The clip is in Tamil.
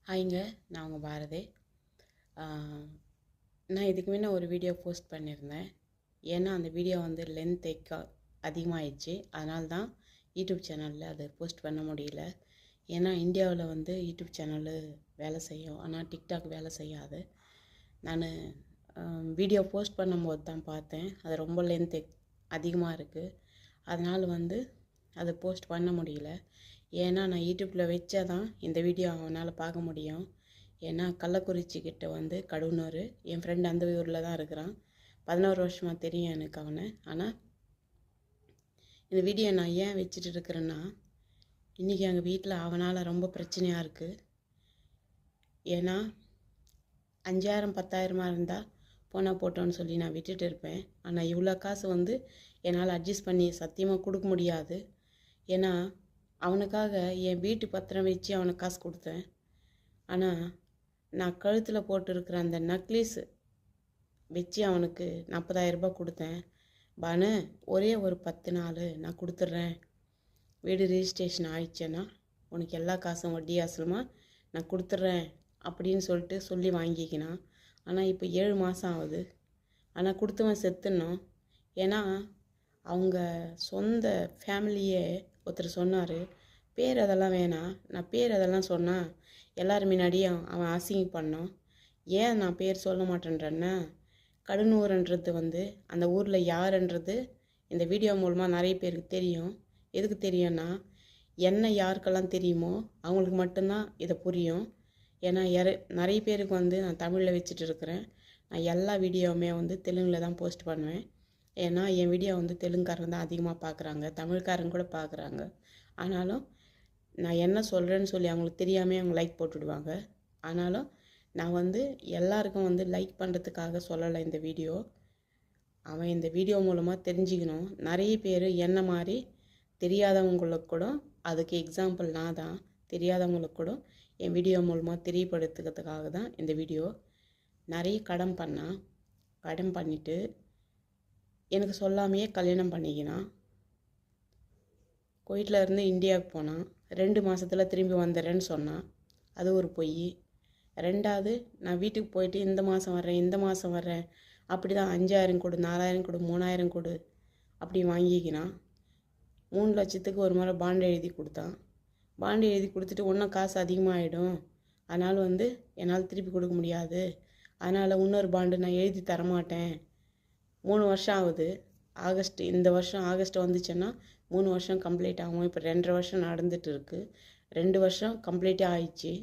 ஹாய்ங்க, நான் உங்கள் பாரதி. ஆ, நான் இதுக்கு முன்ன ஒரு வீடியோ போஸ்ட் பண்ணியிருந்தேன். ஏன்னா அந்த வீடியோ வந்து லென்த் அதிகமாகிடுச்சு. அதனால தான் யூடியூப் சேனலில் அதை போஸ்ட் பண்ண முடியல. ஏன்னா இந்தியாவில் வந்து யூடியூப் சேனலு வேலை செய்யும், ஆனால் டிக்டாக் வேலை செய்யாது. நான் வீடியோ போஸ்ட் பண்ணும்போது தான் பார்த்தேன், அது ரொம்ப லென்த் அதிகமாக இருக்குது. அதனால் வந்து அதை போஸ்ட் பண்ண முடியல. ஏன்னா நான் யூடியூப்பில் வச்சா தான் இந்த வீடியோ அவனால் பார்க்க முடியும். ஏன்னா கள்ளக்குறிச்சி கிட்ட வந்து கடவுனூர், என் ஃப்ரெண்ட் அந்த ஊரில் தான் இருக்கிறான். 11 வருஷமாக தெரியும் எனக்கு அவனை. ஆனால் இந்த வீடியோ நான் ஏன் வச்சுட்டு இருக்கிறேன்னா, இன்றைக்கி எங்கள் வீட்டில் அவனால் ரொம்ப பிரச்சனையாக இருக்குது. ஏன்னா 5000 10,000 இருந்தால் போனால் போட்டோன்னு சொல்லி நான் விட்டுட்டு இருப்பேன். ஆனால் இவ்வளோ காசு வந்து என்னால் அட்ஜஸ்ட் பண்ணி சத்தியமாக கொடுக்க முடியாது. ஏன்னா அவனுக்காக என் வீட்டு பத்திரம் வச்சு அவனுக்கு காசு கொடுத்தேன். ஆனால் நான் கழுத்தில் போட்டிருக்கிற அந்த நக்லீஸு வச்சு அவனுக்கு 40,000 ரூபாய் கொடுத்தேன். பானு, ஒரே ஒரு 10 நாள் நான் கொடுத்துட்றேன், வீடு ரிஜிஸ்ட்ரேஷன் ஆயிடுச்சேன்னா உனக்கு எல்லா காசும் வட்டி அசலுமா நான் கொடுத்துட்றேன் அப்படின்னு சொல்லி வாங்கிக்கினான். ஆனால் இப்போ 7 மாதம் ஆகுது. ஆனால் கொடுத்தவன் செத்துடணும். ஏன்னா அவங்க சொந்த ஃபேமிலியே ஒருத்தர் சொன்னார், பேர் அதெல்லாம் வேணாம், நான் பேர் அதெல்லாம் சொன்னால் எல்லோரும் முன்னாடியும் அவன் அசிங்கம் பண்ணோம். ஏன் நான் பேர் சொல்ல மாட்டேன்றேன்னா, கடனூர்ன்றது வந்து அந்த ஊரில் யாருன்றது இந்த வீடியோ மூலமாக நிறைய பேருக்கு தெரியும். எதுக்கு தெரியும்னா, என்ன யாருக்கெல்லாம் தெரியுமோ அவங்களுக்கு மட்டும்தான் இதை புரியும். ஏன்னா நிறைய பேருக்கு வந்து நான் தமிழில் வச்சுட்டு இருக்கிறேன். நான் எல்லா வீடியோவுமே வந்து தெலுங்கில் தான் போஸ்ட் பண்ணுவேன். ஏன்னா என் வீடியோ வந்து தெலுங்குக்காரங்க தான் அதிகமாக பார்க்குறாங்க, தமிழ்காரங்க கூட பார்க்குறாங்க. ஆனாலும் நான் என்ன சொல்கிறேன்னு சொல்லி அவங்களுக்கு தெரியாமல் அவங்க லைக் போட்டுவிடுவாங்க. ஆனாலும் நான் வந்து எல்லாருக்கும் வந்து லைக் பண்ணுறதுக்காக சொல்லலை இந்த வீடியோ. அவன் இந்த வீடியோ மூலமாக தெரிஞ்சுக்கணும். நிறைய பேர் என்ன மாதிரி தெரியாதவங்களுக்கு கூட, அதுக்கு எக்ஸாம்பிள் நான் தான், தெரியாதவங்களுக்கு கூட என் வீடியோ மூலமாக தெரியப்படுத்துக்கிறதுக்காக தான் இந்த வீடியோ. நிறைய கடன் பண்ணிவிட்டு எனக்கு சொல்லாமையே கல்யாணம் பண்ணிக்கினான். குவைத்தில் இருந்து இந்தியாவுக்கு போனான். 2 மாதத்தில் திரும்பி வந்துடுறேன்னு சொன்னான். அது ஒரு பொய். ரெண்டாவது, நான் வீட்டுக்கு போயிட்டு இந்த மாதம் வர்றேன் அப்படி தான் 5000 கொடு, 4000 கொடு, 3000 கொடு அப்படி வாங்கிக்கினான். 3 லட்சத்துக்கு ஒரு முறை பாண்டு எழுதி கொடுத்தான். பாண்டு எழுதி கொடுத்துட்டு இன்னும் காசு அதிகமாகிடும், அதனால் வந்து என்னால் திருப்பி கொடுக்க முடியாது, அதனால் இன்னொரு பாண்டு நான் எழுதி தரமாட்டேன். 3 வருஷம் ஆகுது. இந்த வருஷம் ஆகஸ்ட் வந்துச்சுன்னா 3 வருஷம் கம்ப்ளீட் ஆகும். இப்போ 2.5 வருஷம் நடந்துகிட்டு இருக்குது. 2 வருஷம் கம்ப்ளீட்டாக ஆயிடுச்சு.